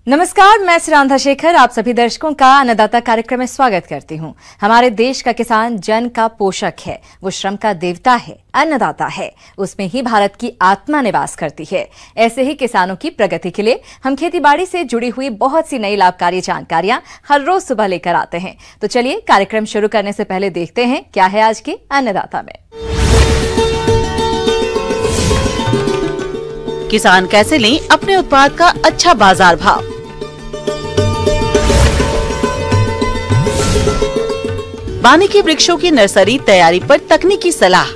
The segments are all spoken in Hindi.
नमस्कार, मैं सुरांधा शेखर आप सभी दर्शकों का अन्नदाता कार्यक्रम में स्वागत करती हूं। हमारे देश का किसान जन का पोषक है, वो श्रम का देवता है, अन्नदाता है। उसमें ही भारत की आत्मा निवास करती है। ऐसे ही किसानों की प्रगति के लिए हम खेतीबाड़ी से जुड़ी हुई बहुत सी नई लाभकारी जानकारियां हर रोज सुबह लेकर आते हैं। तो चलिए कार्यक्रम शुरू करने से पहले देखते हैं क्या है आज के अन्नदाता में। किसान कैसे लें अपने उत्पाद का अच्छा बाजार भाव। वानिकी वृक्षों की नर्सरी तैयारी पर तकनीकी सलाह।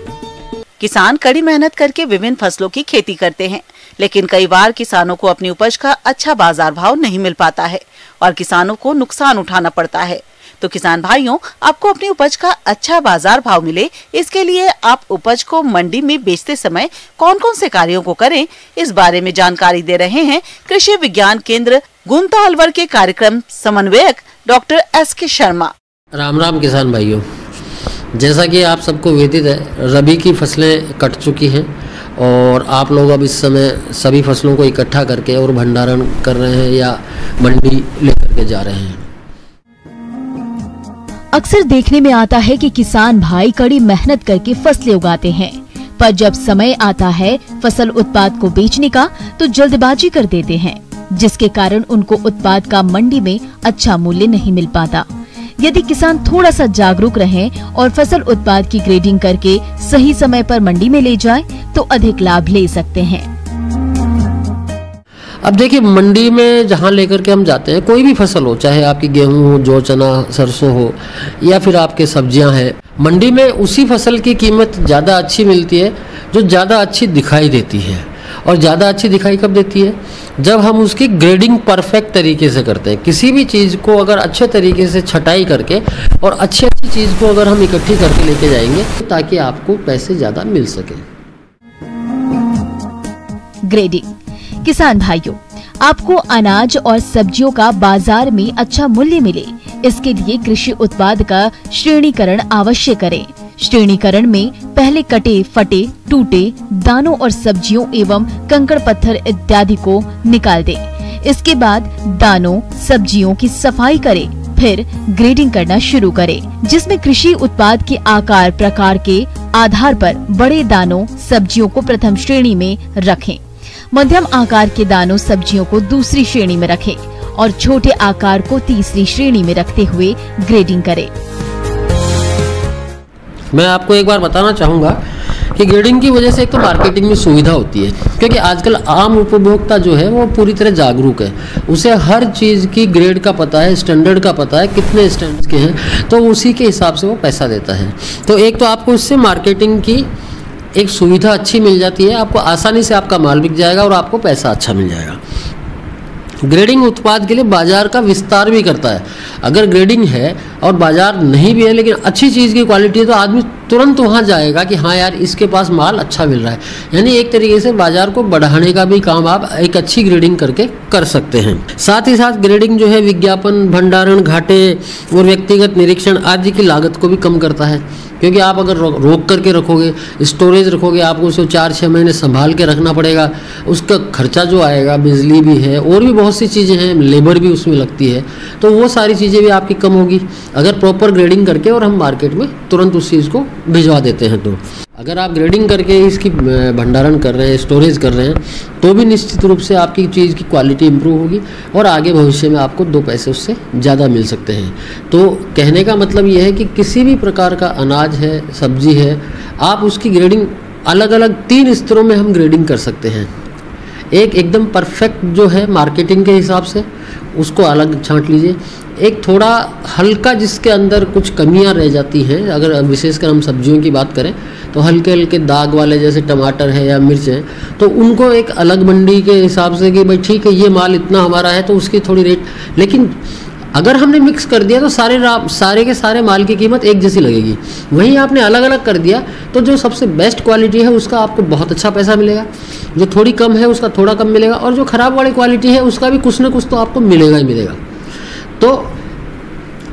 किसान कड़ी मेहनत करके विभिन्न फसलों की खेती करते हैं, लेकिन कई बार किसानों को अपनी उपज का अच्छा बाजार भाव नहीं मिल पाता है और किसानों को नुकसान उठाना पड़ता है। तो किसान भाइयों, आपको अपनी उपज का अच्छा बाजार भाव मिले, इसके लिए आप उपज को मंडी में बेचते समय कौन कौन से कार्यों को करें, इस बारे में जानकारी दे रहे हैं कृषि विज्ञान केंद्र गुंता अलवर के कार्यक्रम समन्वयक डॉक्टर S.K. शर्मा। राम राम किसान भाइयों, जैसा कि आप सबको विदित है, रबी की फसलें कट चुकी हैं और आप लोग अब इस समय सभी फसलों को इकट्ठा करके और भंडारण कर रहे हैं या मंडी लेकर के जा रहे हैं। अक्सर देखने में आता है कि किसान भाई कड़ी मेहनत करके फसलें उगाते हैं, पर जब समय आता है फसल उत्पाद को बेचने का तो जल्दबाजी कर देते हैं, जिसके कारण उनको उत्पाद का मंडी में अच्छा मूल्य नहीं मिल पाता। यदि किसान थोड़ा सा जागरूक रहें और फसल उत्पाद की ग्रेडिंग करके सही समय पर मंडी में ले जाएं, तो अधिक लाभ ले सकते हैं। अब देखिए, मंडी में जहाँ लेकर के हम जाते हैं, कोई भी फसल हो, चाहे आपकी गेहूं हो, जौ, चना, सरसों हो या फिर आपके सब्जियां हैं, मंडी में उसी फसल की कीमत ज़्यादा अच्छी मिलती है जो ज़्यादा अच्छी दिखाई देती है। और ज़्यादा अच्छी दिखाई कब देती है? जब हम उसकी ग्रेडिंग परफेक्ट तरीके से करते हैं। किसी भी चीज़ को अगर अच्छे तरीके से छटाई करके और अच्छी चीज़ को अगर हम इकट्ठी करके लेके जाएंगे ताकि आपको पैसे ज़्यादा मिल सके। ग्रेडिंग। किसान भाइयों, आपको अनाज और सब्जियों का बाजार में अच्छा मूल्य मिले, इसके लिए कृषि उत्पाद का श्रेणीकरण अवश्य करें। श्रेणीकरण में पहले कटे, फटे, टूटे दानों और सब्जियों एवं कंकड़ पत्थर इत्यादि को निकाल दें। इसके बाद दानों, सब्जियों की सफाई करें, फिर ग्रेडिंग करना शुरू करें, जिसमें कृषि उत्पाद के आकार प्रकार के आधार पर बड़े दानों सब्जियों को प्रथम श्रेणी में रखें, मध्यम आकार के दानों सब्जियों को दूसरी श्रेणी में रखें और छोटे आकार को तीसरी श्रेणी में रखते हुए ग्रेडिंग करें। मैं आपको एक बार बताना चाहूँगा कि ग्रेडिंग की वजह से एक तो मार्केटिंग में सुविधा होती है, क्योंकि आजकल आम उपभोक्ता जो है वो पूरी तरह जागरूक है। उसे हर चीज़ की ग्रेड का पता है, स्टैंडर्ड का पता है, कितने स्टैंडर्ड के हैं, तो उसी के हिसाब से वो पैसा देता है। तो एक तो आपको इससे मार्केटिंग की एक सुविधा अच्छी मिल जाती है, आपको आसानी से आपका माल बिक जाएगा और आपको पैसा अच्छा मिल जाएगा। ग्रेडिंग उत्पाद के लिए बाजार का विस्तार भी करता है। अगर ग्रेडिंग है और बाजार नहीं भी है लेकिन अच्छी चीज़ की क्वालिटी है, तो आदमी तुरंत वहाँ जाएगा कि हाँ यार, इसके पास माल अच्छा मिल रहा है। यानी एक तरीके से बाजार को बढ़ाने का भी काम आप एक अच्छी ग्रेडिंग करके कर सकते हैं। साथ ही साथ ग्रेडिंग जो है विज्ञापन, भंडारण, घाटे और व्यक्तिगत निरीक्षण आदि की लागत को भी कम करता है, क्योंकि आप अगर रोक करके रखोगे, स्टोरेज रखोगे, आपको उसे 4-6 महीने संभाल के रखना पड़ेगा। उसका खर्चा जो आएगा, बिजली भी है और भी बहुत सी चीज़ें हैं, लेबर भी उसमें लगती है, तो वो सारी चीज़ें भी आपकी कम होगी अगर प्रॉपर ग्रेडिंग करके और हम मार्केट में तुरंत उस चीज़ को भिजवा देते हैं। तो अगर आप ग्रेडिंग करके इसकी भंडारण कर रहे हैं, स्टोरेज कर रहे हैं, तो भी निश्चित रूप से आपकी चीज़ की क्वालिटी इंप्रूव होगी और आगे भविष्य में आपको 2 पैसे उससे ज़्यादा मिल सकते हैं। तो कहने का मतलब ये है कि किसी भी प्रकार का अनाज है, सब्जी है, आप उसकी ग्रेडिंग अलग अलग 3 स्तरों में हम ग्रेडिंग कर सकते हैं। एक एकदम परफेक्ट जो है मार्केटिंग के हिसाब से, उसको अलग छांट लीजिए। एक थोड़ा हल्का जिसके अंदर कुछ कमियां रह जाती हैं, अगर विशेषकर हम सब्जियों की बात करें तो हल्के हल्के दाग वाले जैसे टमाटर है या मिर्च है, तो उनको एक अलग मंडी के हिसाब से कि भाई ठीक है, ये माल इतना हमारा है तो उसकी थोड़ी रेट, लेकिन अगर हमने मिक्स कर दिया तो सारे के सारे माल की कीमत एक जैसी लगेगी। वहीं आपने अलग अलग कर दिया तो जो सबसे बेस्ट क्वालिटी है उसका आपको बहुत अच्छा पैसा मिलेगा, जो थोड़ी कम है उसका थोड़ा कम मिलेगा, और जो खराब वाली क्वालिटी है उसका भी कुछ ना कुछ तो आपको मिलेगा ही मिलेगा। तो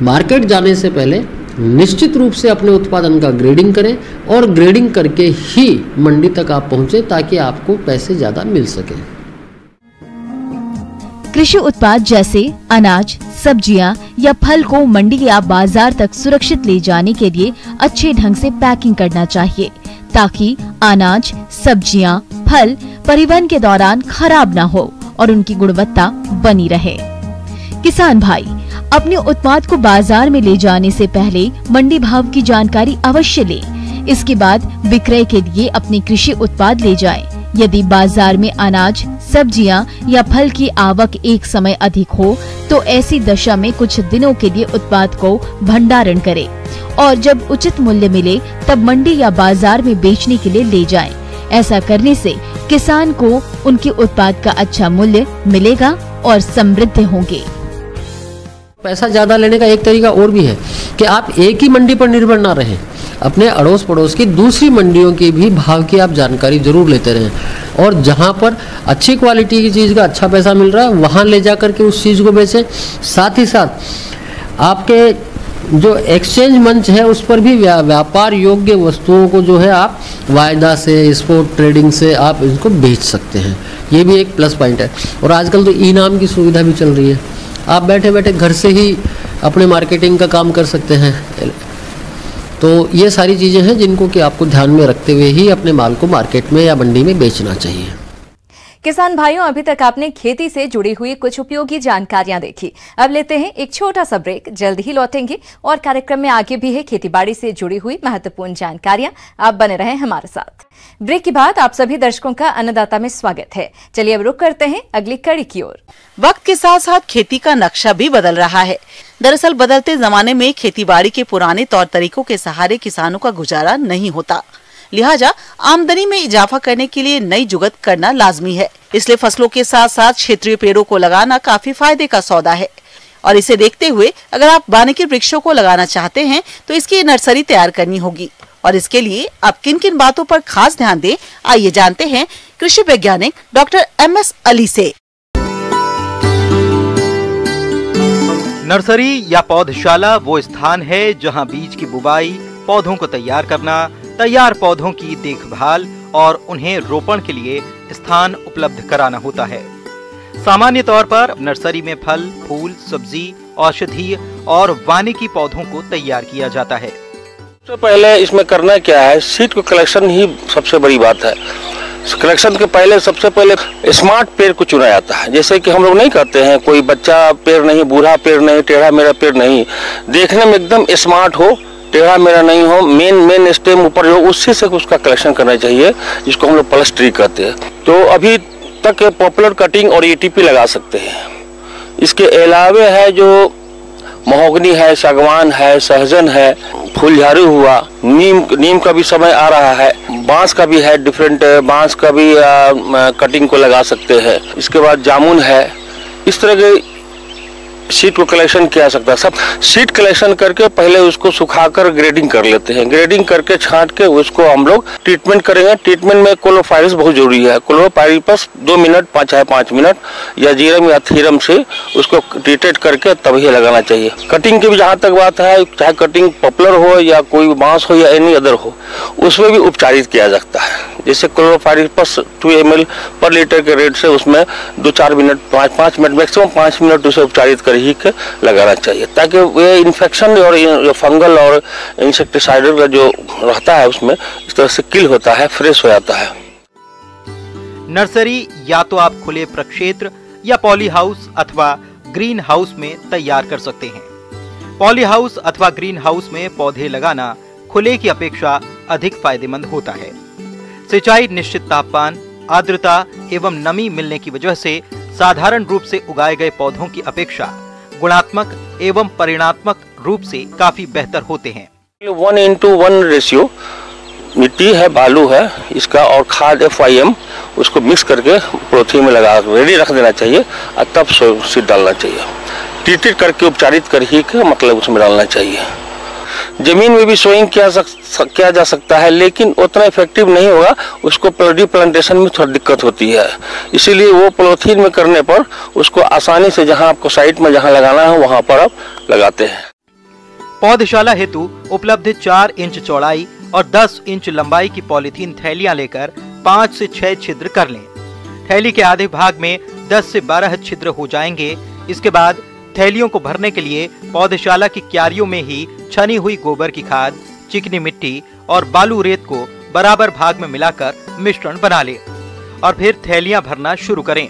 मार्केट जाने से पहले निश्चित रूप से अपने उत्पादन का ग्रेडिंग करें और ग्रेडिंग करके ही मंडी तक आप पहुंचे ताकि आपको पैसे ज़्यादा मिल सके। कृषि उत्पाद जैसे अनाज, सब्जियां या फल को मंडी या बाजार तक सुरक्षित ले जाने के लिए अच्छे ढंग से पैकिंग करना चाहिए, ताकि अनाज, सब्जियां, फल परिवहन के दौरान खराब न हो और उनकी गुणवत्ता बनी रहे। किसान भाई, अपने उत्पाद को बाजार में ले जाने से पहले मंडी भाव की जानकारी अवश्य लें। इसके बाद विक्रय के लिए अपने कृषि उत्पाद ले जाएं। यदि बाजार में अनाज, सब्जियां या फल की आवक एक समय अधिक हो तो ऐसी दशा में कुछ दिनों के लिए उत्पाद को भंडारण करें और जब उचित मूल्य मिले तब मंडी या बाजार में बेचने के लिए ले जाएं। ऐसा करने से किसान को उनके उत्पाद का अच्छा मूल्य मिलेगा और समृद्ध होंगे। पैसा ज्यादा लेने का एक तरीका और भी है कि आप एक ही मंडी पर निर्भर ना रहें, अपने अड़ोस पड़ोस की दूसरी मंडियों की भी भाव की आप जानकारी जरूर लेते रहें और जहां पर अच्छी क्वालिटी की चीज़ का अच्छा पैसा मिल रहा है वहां ले जा करके उस चीज़ को बेचें। साथ ही साथ आपके जो एक्सचेंज मंच है उस पर भी व्यापार योग्य वस्तुओं को जो है आप वायदा से, स्पॉट ट्रेडिंग से आप इनको बेच सकते हैं। ये भी एक प्लस पॉइंट है। और आजकल तो इनाम की सुविधा भी चल रही है, आप बैठे बैठे घर से ही अपने मार्केटिंग का काम कर सकते हैं। तो ये सारी चीज़ें हैं जिनको कि आपको ध्यान में रखते हुए ही अपने माल को मार्केट में या मंडी में बेचना चाहिए। किसान भाइयों, अभी तक आपने खेती से जुड़ी हुई कुछ उपयोगी जानकारियां देखी। अब लेते हैं एक छोटा सा ब्रेक, जल्द ही लौटेंगे और कार्यक्रम में आगे भी है खेतीबाड़ी से जुड़ी हुई महत्वपूर्ण जानकारियां। आप बने रहें हमारे साथ। ब्रेक के बाद आप सभी दर्शकों का अन्नदाता में स्वागत है। चलिए अब रुक करते हैं अगली कड़ी की ओर। वक्त के साथ साथ खेती का नक्शा भी बदल रहा है। दरअसल बदलते जमाने में खेतीबाड़ी के पुराने तौर तरीकों के सहारे किसानों का गुजारा नहीं होता, लिहाजा आमदनी में इजाफा करने के लिए नई जुगत करना लाजमी है। इसलिए फसलों के साथ साथ क्षेत्रीय पेड़ों को लगाना काफी फायदे का सौदा है। और इसे देखते हुए अगर आप वानिकी वृक्षों को लगाना चाहते हैं तो इसकी नर्सरी तैयार करनी होगी। और इसके लिए आप किन किन बातों पर खास ध्यान दें, आइए जानते हैं कृषि वैज्ञानिक डॉक्टर MS अली से। नर्सरी या पौधशाला वो स्थान है जहां बीज की बुवाई, पौधों को तैयार करना, तैयार पौधों की देखभाल और उन्हें रोपण के लिए स्थान उपलब्ध कराना होता है। सामान्य तौर पर नर्सरी में फल, फूल, सब्जी, औषधीय और वानिकी पौधों को तैयार किया जाता है। सबसे पहले इसमें करना क्या है, सीड को कलेक्शन ही सबसे बड़ी बात है। कलेक्शन के पहले सबसे पहले स्मार्ट पेड़ को चुना जाता है। जैसे कि हम लोग नहीं करते हैं, कोई बच्चा पेड़ नहीं, बूढ़ा पेड़ नहीं, टेढ़ा मेरा पेड़ नहीं, देखने में एकदम स्मार्ट हो, टेढ़ा मेरा नहीं हो, मेन स्टेम ऊपर जो उससे से उसका कलेक्शन करना चाहिए, जिसको हम लोग प्लस ट्री कहते हैं। तो अभी तक पॉपुलर कटिंग और ATP लगा सकते हैं। इसके अलावे है जो महोगनी है, सागवान है, सहजन है, फूलझारू हुआ, नीम का भी समय आ रहा है, बांस का भी है, डिफरेंट बांस का भी कटिंग को लगा सकते हैं। इसके बाद जामुन है। इस तरह के सीड को कलेक्शन किया सकता है। सब सीड कलेक्शन करके पहले उसको सुखाकर ग्रेडिंग कर लेते हैं। ग्रेडिंग करके छांट के उसको हम लोग ट्रीटमेंट करेंगे। ट्रीटमेंट में क्लोरोपाइरिस बहुत जरूरी है। क्लोरोपाइरिस 2 मिनट 5 मिनट या जीरम या थीरम से उसको ट्रीटेड करके तभी लगाना चाहिए। कटिंग की भी जहाँ तक बात है, चाहे कटिंग पॉपुलर हो या कोई बांस हो या एनी अदर हो, उसमें भी उपचारित किया जाता है। जैसे क्लोरोपाइरिस 2 ml पर लीटर के रेट से उसमें 2-4 मिनट 5 मिनट मैक्सिमम 5 मिनट उसे उपचारित कर ही के लगाना चाहिए, ताकि वे इन्फेक्शन और फंगल और इंसेक्टिसाइडल का जो रहता है उसमें इस तरह से किल होता है, फ्रेश हो जाता है। नर्सरी या तो आप खुले प्रक्षेत्र या पॉली हाउस अथवा ग्रीन हाउस में तैयार कर सकते हैं। पॉली हाउस अथवा ग्रीन हाउस में पौधे लगाना खुले की अपेक्षा अधिक फायदेमंद होता है। सिंचाई निश्चित तापमान, आर्द्रता एवं नमी मिलने की वजह से साधारण रूप से उगाए गए पौधों की अपेक्षा गुणात्मक एवं परिणात्मक रूप से काफी बेहतर होते हैं। 1:1 रेशियो मिट्टी है, बालू है इसका और खाद FIM, उसको मिक्स करके पॉलीथीन में लगा रेडी रख देना चाहिए और तब सीड डालना चाहिए। ट्रीटेड करके उपचारित कर ही मतलब उसमें डालना चाहिए। जमीन में भी सोइंग किया जा सकता है, लेकिन उतना इफेक्टिव नहीं होगा। उसको प्लांटेशन में थोड़ी दिक्कत होती है, इसीलिए वो पॉलीथीन में करने पर उसको आसानी से जहां आपको साइट में जहां लगाना है वहां पर आप लगाते हैं। पौधशाला हेतु उपलब्ध 4 इंच चौड़ाई और 10 इंच लंबाई की पॉलीथीन थैलियां लेकर 5 से 6 छिद्र कर लें। थैली के आधे भाग में 10 से 12 छिद्र हो जाएंगे। इसके बाद थैलियों को भरने के लिए पौधशाला की क्यारियों में ही छनी हुई गोबर की खाद, चिकनी मिट्टी और बालू रेत को बराबर भाग में मिलाकर मिश्रण बना ले और फिर थैलियां भरना शुरू करें।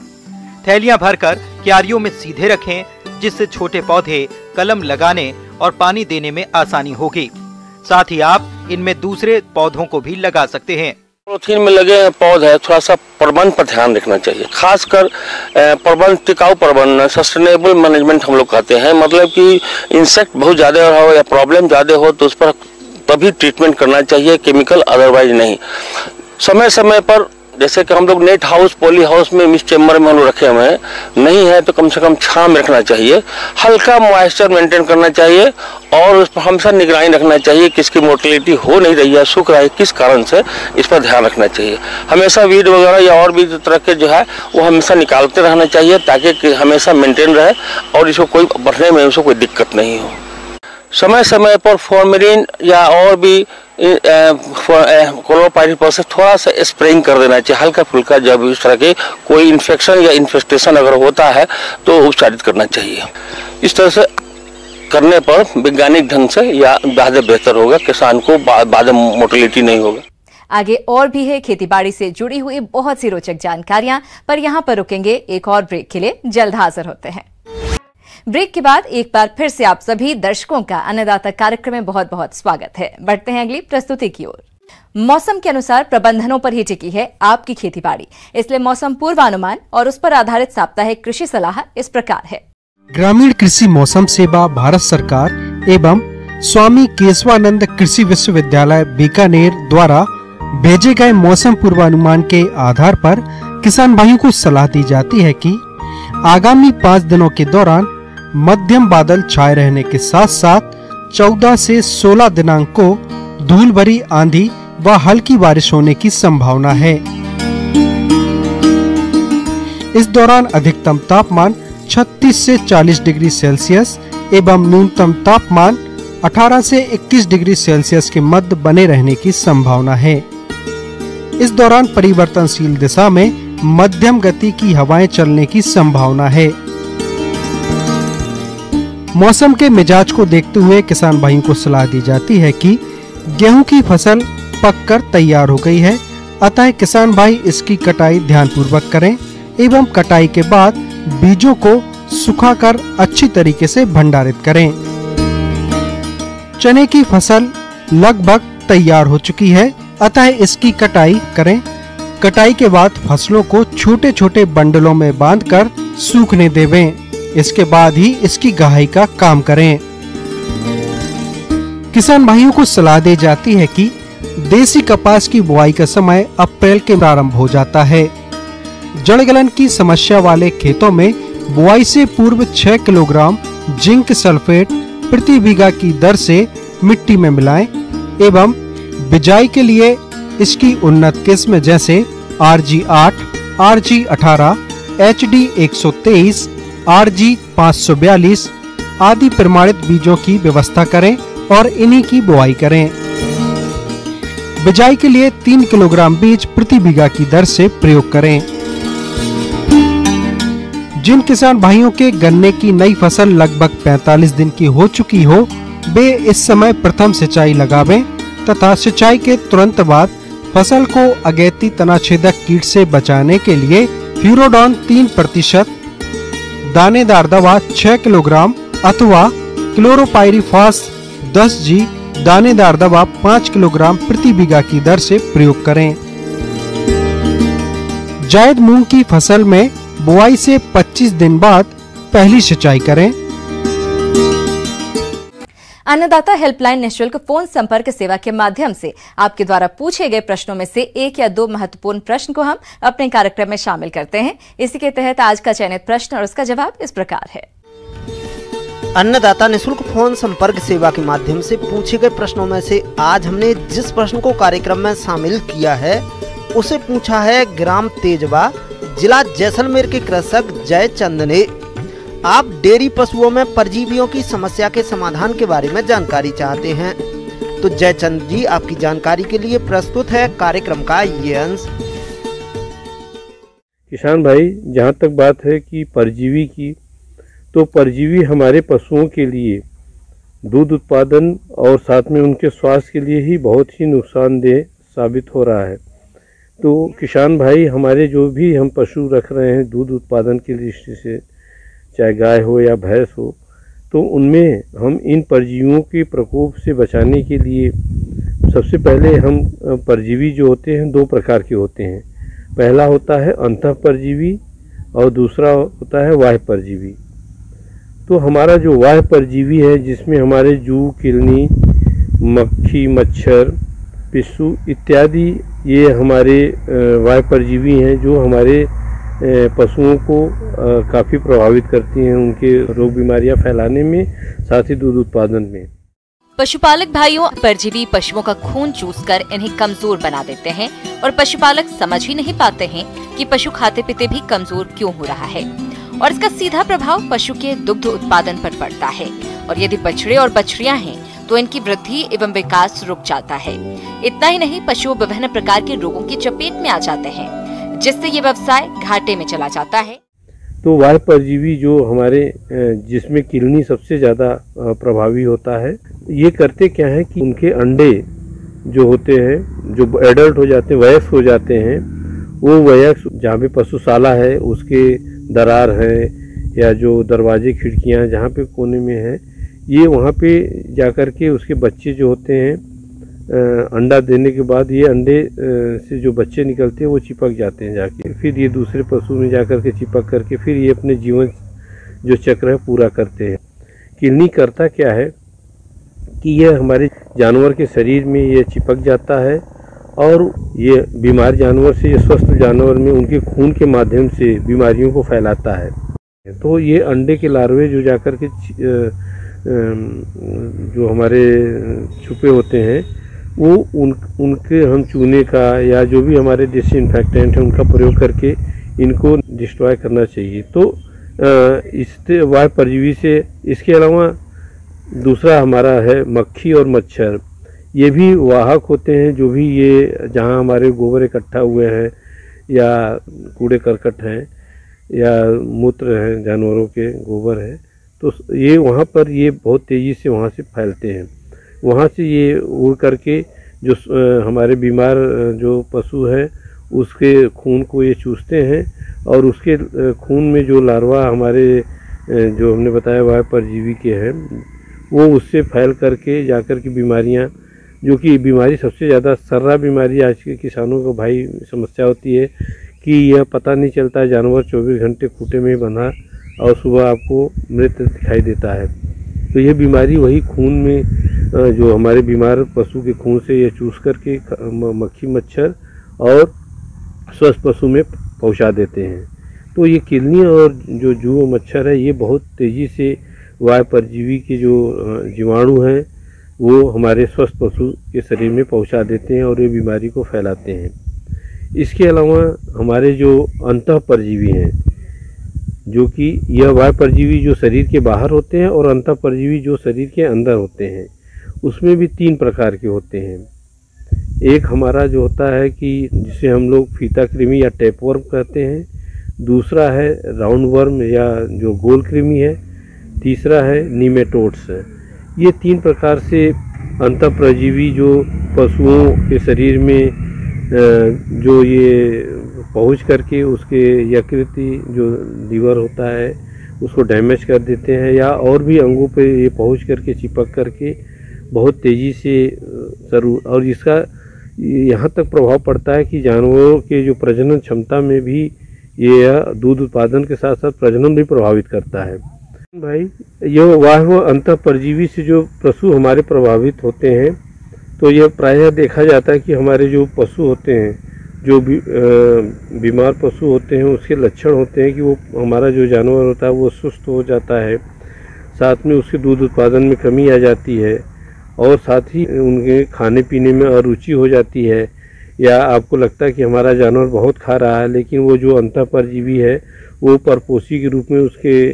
थैलियां भरकर क्यारियों में सीधे रखें, जिससे छोटे पौधे कलम लगाने और पानी देने में आसानी होगी। साथ ही आप इनमें दूसरे पौधों को भी लगा सकते हैं। पॉलीथीन में लगे पौधे थोड़ा सा प्रबंध पर ध्यान रखना चाहिए, खासकर प्रबंध, टिकाऊ प्रबंधन, सस्टेनेबल मैनेजमेंट हम लोग कहते हैं। मतलब कि इंसेक्ट बहुत ज्यादा हो या प्रॉब्लम ज्यादा हो तो उस पर तभी ट्रीटमेंट करना चाहिए, केमिकल अदरवाइज नहीं। समय समय पर जैसे कि हम लोग नेट हाउस, पॉली हाउस में, मिस चेम्बर में हम लोग रखे हुए हैं, नहीं है तो कम से कम छांव में रखना चाहिए। हल्का मॉइस्चर मेंटेन करना चाहिए और उस पर हमेशा निगरानी रखना चाहिए कि इसकी मोटिलिटी हो नहीं रही है, सूख रहा है, किस कारण से, इस पर ध्यान रखना चाहिए। हमेशा वीड वगैरह या और भी तरह के जो है वो हमेशा निकालते रहना चाहिए ताकि हमेशा मेंटेन रहे और इसको कोई बढ़ने में उसको कोई दिक्कत नहीं हो। समय समय पर फॉर्मेलिन या और भी क्लोरोपाइरीफॉस से थोड़ा सा स्प्रेइंग कर देना चाहिए, हल्का फुल्का। जब इस तरह के कोई इन्फेक्शन या इन्फेस्टेशन अगर होता है तो उपचारित करना चाहिए। इस तरह से करने पर वैज्ञानिक ढंग से या ज्यादा बेहतर होगा, किसान को बाद में मोटिलिटी नहीं होगा। आगे और भी है खेतीबाड़ी से जुड़ी हुई बहुत सी रोचक जानकारियां, पर यहां पर रुकेंगे एक और ब्रेक के लिए। जल्द हाजिर होते हैं। ब्रेक के बाद एक बार फिर से आप सभी दर्शकों का अन्नदाता कार्यक्रम में बहुत बहुत स्वागत है। बढ़ते हैं अगली प्रस्तुति की ओर। मौसम के अनुसार प्रबंधनों पर ही टिकी है आपकी खेतीबाड़ी, इसलिए मौसम पूर्वानुमान और उस पर आधारित साप्ताहिक कृषि सलाह इस प्रकार है। ग्रामीण कृषि मौसम सेवा भारत सरकार एवं स्वामी केशवानंद कृषि विश्वविद्यालय बीकानेर द्वारा भेजे गए मौसम पूर्वानुमान के आधार पर किसान भाइयों को सलाह दी जाती है कि आगामी 5 दिनों के दौरान मध्यम बादल छाए रहने के साथ साथ 14 से 16 दिनांक को धूल भरी आंधी व हल्की बारिश होने की संभावना है। इस दौरान अधिकतम तापमान 36 से 40 डिग्री सेल्सियस एवं न्यूनतम तापमान 18 से 21 डिग्री सेल्सियस के मध्य बने रहने की संभावना है। इस दौरान परिवर्तनशील दिशा में मध्यम गति की हवाएं चलने की संभावना है। मौसम के मिजाज को देखते हुए किसान भाइयों को सलाह दी जाती है कि गेहूं की फसल पककर तैयार हो गई है, अतः किसान भाई इसकी कटाई ध्यानपूर्वक करें एवं कटाई के बाद बीजों को सुखाकर अच्छी तरीके से भंडारित करें। चने की फसल लगभग तैयार हो चुकी है, अतः इसकी कटाई करें। कटाई के बाद फसलों को छोटे छोटे बंडलों में बांधकर सूखने देवें। इसके बाद ही इसकी गहाई का काम करें। किसान भाइयों को सलाह दी जाती है कि देसी कपास की बुआई का समय अप्रैल के प्रारंभ हो जाता है। जड़ गलन की समस्या वाले खेतों में बुआई से पूर्व 6 किलोग्राम जिंक सल्फेट प्रति बीघा की दर से मिट्टी में मिलाएं एवं बिजाई के लिए इसकी उन्नत किस्म जैसे RG8, RG18, HD 123, RG 542 आदि प्रमाणित बीजों की व्यवस्था करें और इन्हीं की बुआई करें। बिजाई के लिए 3 किलोग्राम बीज प्रति बीघा की दर से प्रयोग करें। जिन किसान भाइयों के गन्ने की नई फसल लगभग 45 दिन की हो चुकी हो, वे इस समय प्रथम सिंचाई लगावें तथा सिंचाई के तुरंत बाद फसल को अगैती तनाछेदक कीट से बचाने के लिए फ्यूरोडॉन 3%, दानेदार दवा 6 किलोग्राम अथवा क्लोरोपाइरीफॉस 10G दानेदार दवा 5 किलोग्राम प्रति बीघा की दर से प्रयोग करें। जायद मूंग की फसल में बुआई से 25 दिन बाद पहली सिंचाई करें। अन्नदाता हेल्पलाइन निःशुल्क फोन संपर्क सेवा के माध्यम से आपके द्वारा पूछे गए प्रश्नों में से 1 या 2 महत्वपूर्ण प्रश्न को हम अपने कार्यक्रम में शामिल करते हैं। इसी के तहत आज का चयनित प्रश्न और उसका जवाब इस प्रकार है। अन्नदाता निःशुल्क फोन संपर्क सेवा के माध्यम से पूछे गए प्रश्नों में से आज हमने जिस प्रश्न को कार्यक्रम में शामिल किया है उसे पूछा है ग्राम तेजवा, जिला जैसलमेर के कृषक जयचंद ने। आप डेयरी पशुओं में परजीवियों की समस्या के समाधान के बारे में जानकारी चाहते हैं तो जयचंद जी आपकी जानकारी के लिए प्रस्तुत है कार्यक्रम का ये अंश। किसान भाई, जहाँ तक बात है कि परजीवी की, तो परजीवी हमारे पशुओं के लिए दूध उत्पादन और साथ में उनके स्वास्थ्य के लिए ही बहुत ही नुकसानदेह साबित हो रहा है। तो किसान भाई, हमारे जो भी हम पशु रख रहे हैं दूध उत्पादन की दृष्टि से, चाहे गाय हो या भैंस हो, तो उनमें हम इन परजीवियों के प्रकोप से बचाने के लिए सबसे पहले हम परजीवी जो होते हैं 2 प्रकार के होते हैं। पहला होता है अंतः परजीवी और दूसरा होता है बाह्य परजीवी। तो हमारा जो बाह्य परजीवी है, जिसमें हमारे जू, किलनी, मक्खी, मच्छर, पिस्सू इत्यादि ये हमारे बाह्य परजीवी हैं, जो हमारे पशुओं को काफ़ी प्रभावित करती हैं उनके रोग बीमारियां फैलाने में, साथ ही दूध उत्पादन में। पशुपालक भाइयों, परजीवी पशुओं का खून चूसकर इन्हें कमजोर बना देते हैं और पशुपालक समझ ही नहीं पाते हैं कि पशु खाते पीते भी कमजोर क्यों हो रहा है, और इसका सीधा प्रभाव पशु के दुग्ध उत्पादन पर पड़ता है। और यदि बछड़े और बछड़ियां हैं तो इनकी वृद्धि एवं विकास रुक जाता है। इतना ही नहीं, पशु विभिन्न प्रकार के रोगों की चपेट में आ जाते हैं, जिससे ये व्यवसाय घाटे में चला जाता है। तो बाह्य परजीवी जो हमारे, जिसमें किलनी सबसे ज़्यादा प्रभावी होता है, ये करते क्या है कि उनके अंडे जो होते हैं, जो एडल्ट हो जाते हैं, वयस्क हो जाते हैं, वो वयस्क जहाँ पे पशुशाला है उसके दरार है या जो दरवाजे खिड़कियाँ जहाँ पे कोने में है, ये वहाँ पे जाकर के उसके बच्चे जो होते हैं, अंडा देने के बाद ये अंडे से जो बच्चे निकलते हैं वो चिपक जाते हैं जाके, फिर ये दूसरे पशु में जाकर के चिपक करके फिर ये अपने जीवन जो चक्र है पूरा करते हैं। किलनी करता क्या है कि ये हमारे जानवर के शरीर में ये चिपक जाता है और ये बीमार जानवर से, ये स्वस्थ जानवर में उनके खून के माध्यम से बीमारियों को फैलाता है। तो ये अंडे के लार्वे जो जाकर के जो हमारे छुपे होते हैं, वो उनके हम चूने का या जो भी हमारे डिसइंफेक्टेंट है उनका प्रयोग करके इनको डिस्ट्रॉय करना चाहिए। तो इससे बाह्य परजीवी से, इसके अलावा दूसरा हमारा है मक्खी और मच्छर। ये भी वाहक होते हैं, जो भी ये जहाँ हमारे गोबर इकट्ठा हुए हैं या कूड़े करकट हैं या मूत्र हैं, जानवरों के गोबर है, तो ये वहाँ पर ये बहुत तेज़ी से वहाँ से फैलते हैं। वहाँ से ये उड़ करके जो हमारे बीमार जो पशु है उसके खून को ये चूसते हैं और उसके खून में जो लार्वा हमारे जो हमने बताया बाह्य परजीवी के हैं, वो उससे फैल करके जाकर के बीमारियाँ, जो कि बीमारी सबसे ज़्यादा सर्रा बीमारी आज के किसानों को भाई समस्या होती है कि यह पता नहीं चलता, जानवर 24 घंटे खूंटे में ही बंधा और सुबह आपको मृत दिखाई देता है। तो यह बीमारी वही खून में, जो हमारे बीमार पशु के खून से ये चूस करके मक्खी मच्छर और स्वस्थ पशु में पहुंचा देते हैं। तो ये किलनी और जो जू मच्छर है, ये बहुत तेज़ी से बाह्य परजीवी के जो जीवाणु हैं वो हमारे स्वस्थ पशु के शरीर में पहुंचा देते हैं और ये बीमारी को फैलाते हैं। इसके अलावा हमारे जो अंतः परजीवी हैं, जो कि यह बाह्य परजीवी जो शरीर के बाहर होते हैं और अंतः परजीवी जो शरीर के अंदर होते हैं, उसमें भी 3 प्रकार के होते हैं। एक हमारा जो होता है कि जिसे हम लोग फीता कृमि या टेपवर्म कहते हैं, दूसरा है राउंड वर्म या जो गोल कृमि है, तीसरा है नीमेटोड्स है। ये 3 प्रकार से अंतः परजीवी जो पशुओं के शरीर में जो ये पहुंच करके उसके यकृति जो लीवर होता है उसको डैमेज कर देते हैं, या और भी अंगों पे ये पहुंच करके चिपक करके बहुत तेज़ी से जरूर, और इसका यहाँ तक प्रभाव पड़ता है कि जानवरों के जो प्रजनन क्षमता में भी ये दूध उत्पादन के साथ साथ प्रजनन भी प्रभावित करता है। भाई, ये बाह्य अंतः परजीवी से जो पशु हमारे प्रभावित होते हैं, तो यह प्रायः देखा जाता है कि हमारे जो पशु होते हैं, जो भी बीमार पशु होते हैं, उसके लक्षण होते हैं कि वो हमारा जो जानवर होता है वो सुस्त हो जाता है, साथ में उसके दूध उत्पादन में कमी आ जाती है और साथ ही उनके खाने पीने में अरुचि हो जाती है, या आपको लगता है कि हमारा जानवर बहुत खा रहा है, लेकिन वो जो अंतः परजीवी है वो परपोषी के रूप में उसके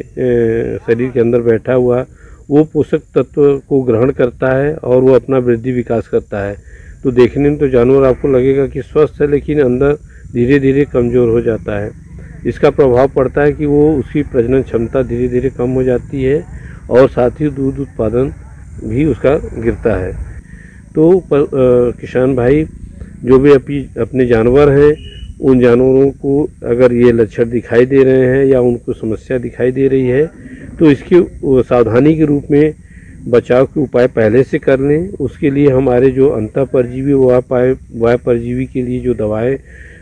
शरीर के अंदर बैठा हुआ वो पोषक तत्व को ग्रहण करता है और वो अपना वृद्धि विकास करता है। तो देखने में तो जानवर आपको लगेगा कि स्वस्थ है, लेकिन अंदर धीरे धीरे कमज़ोर हो जाता है। इसका प्रभाव पड़ता है कि वो उसकी प्रजनन क्षमता धीरे धीरे कम हो जाती है और साथ ही दूध उत्पादन भी उसका गिरता है। तो किसान भाई जो भी अपने जानवर हैं, उन जानवरों को अगर ये लक्षण दिखाई दे रहे हैं या उनको समस्या दिखाई दे रही है तो इसकी सावधानी के रूप में बचाव के उपाय पहले से कर लें। उसके लिए हमारे जो अंतःपरजीवी वायु परजीवी के लिए जो दवाएं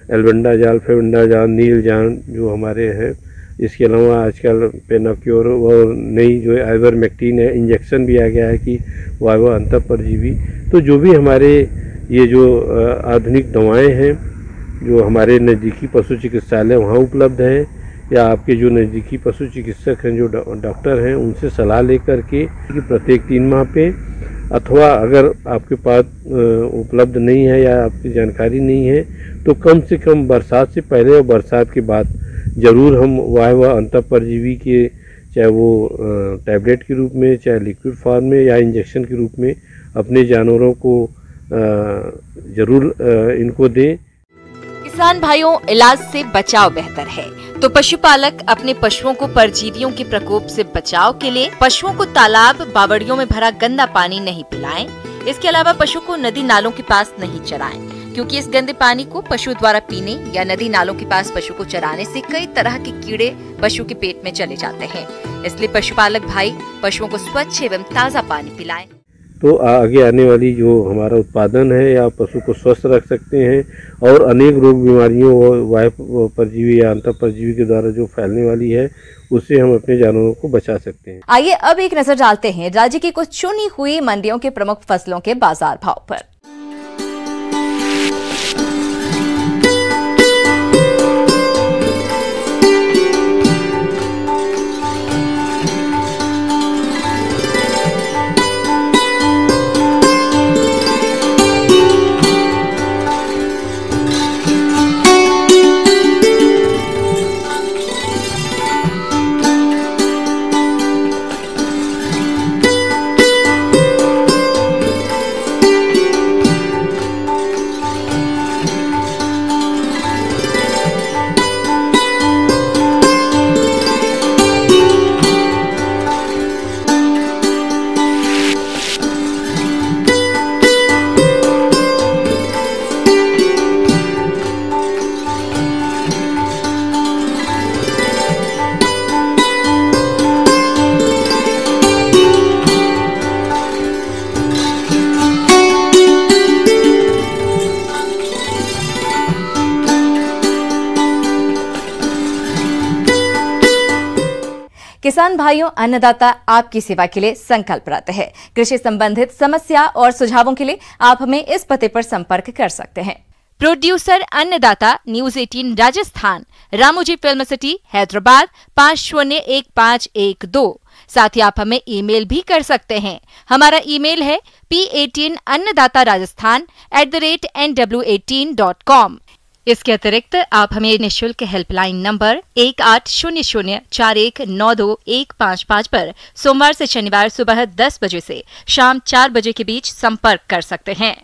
एल्बेंडाजॉल, फेबेंडाजॉल, नीलजान जो हमारे हैं, इसके अलावा आजकल पेनाक्योर और नई जो आइवरमेक्टिन है, इंजेक्शन भी आ गया है कि वायु अंतःपरजीवी। तो जो भी हमारे ये जो आधुनिक दवाएं हैं जो हमारे नज़दीकी पशु चिकित्सालय वहाँ उपलब्ध है या आपके जो नज़दीकी पशु चिकित्सक हैं, जो डॉक्टर हैं, उनसे सलाह लेकर के कि प्रत्येक 3 माह पे, अथवा अगर आपके पास उपलब्ध नहीं है या आपकी जानकारी नहीं है तो कम से कम बरसात से पहले और बरसात के बाद ज़रूर हम वायु अंतःपरजीवी के, चाहे वो टैबलेट के रूप में, चाहे लिक्विड फॉर्म में या इंजेक्शन के रूप में अपने जानवरों को ज़रूर इनको दें। किसान भाइयों, इलाज से बचाव बेहतर है, तो पशुपालक अपने पशुओं को परजीवियों के प्रकोप से बचाव के लिए पशुओं को तालाब, बावड़ियों में भरा गंदा पानी नहीं पिलाएं। इसके अलावा पशु को नदी नालों के पास नहीं चराएं, क्योंकि इस गंदे पानी को पशु द्वारा पीने या नदी नालों के पास पशु को चराने से कई तरह के कीड़े पशु के पेट में चले जाते हैं। इसलिए पशुपालक भाई पशुओं को स्वच्छ एवं ताज़ा पानी पिलाएं। तो आगे आने वाली जो हमारा उत्पादन है या पशु को स्वस्थ रख सकते हैं और अनेक रोग बीमारियों वायु परजीवी या अंतःपरजीवी के द्वारा जो फैलने वाली है उससे हम अपने जानवरों को बचा सकते हैं। आइए अब एक नजर डालते हैं राज्य की कुछ चुनी हुई मंडियों के प्रमुख फसलों के बाजार भाव पर। किसान भाइयों, अन्नदाता आपकी सेवा के लिए संकल्परत है। कृषि संबंधित समस्या और सुझावों के लिए आप हमें इस पते पर संपर्क कर सकते हैं। प्रोड्यूसर अन्नदाता, news 18 Rajasthan, Ramoji film city, Hyderabad 501512। साथ ही आप हमें ईमेल भी कर सकते हैं। हमारा ईमेल है p18annadatarajasthan@nw18.com। इसके अतिरिक्त आप हमें निःशुल्क हेल्पलाइन नंबर 180041925155 पर सोमवार से शनिवार सुबह 10 बजे से शाम 4 बजे के बीच संपर्क कर सकते हैं।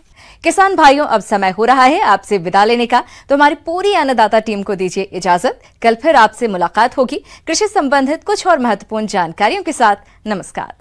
किसान भाइयों, अब समय हो रहा है आपसे विदा लेने का, तो हमारी पूरी अन्नदाता टीम को दीजिए इजाजत। कल फिर आपसे मुलाकात होगी कृषि संबंधित कुछ और महत्वपूर्ण जानकारियों के साथ। नमस्कार।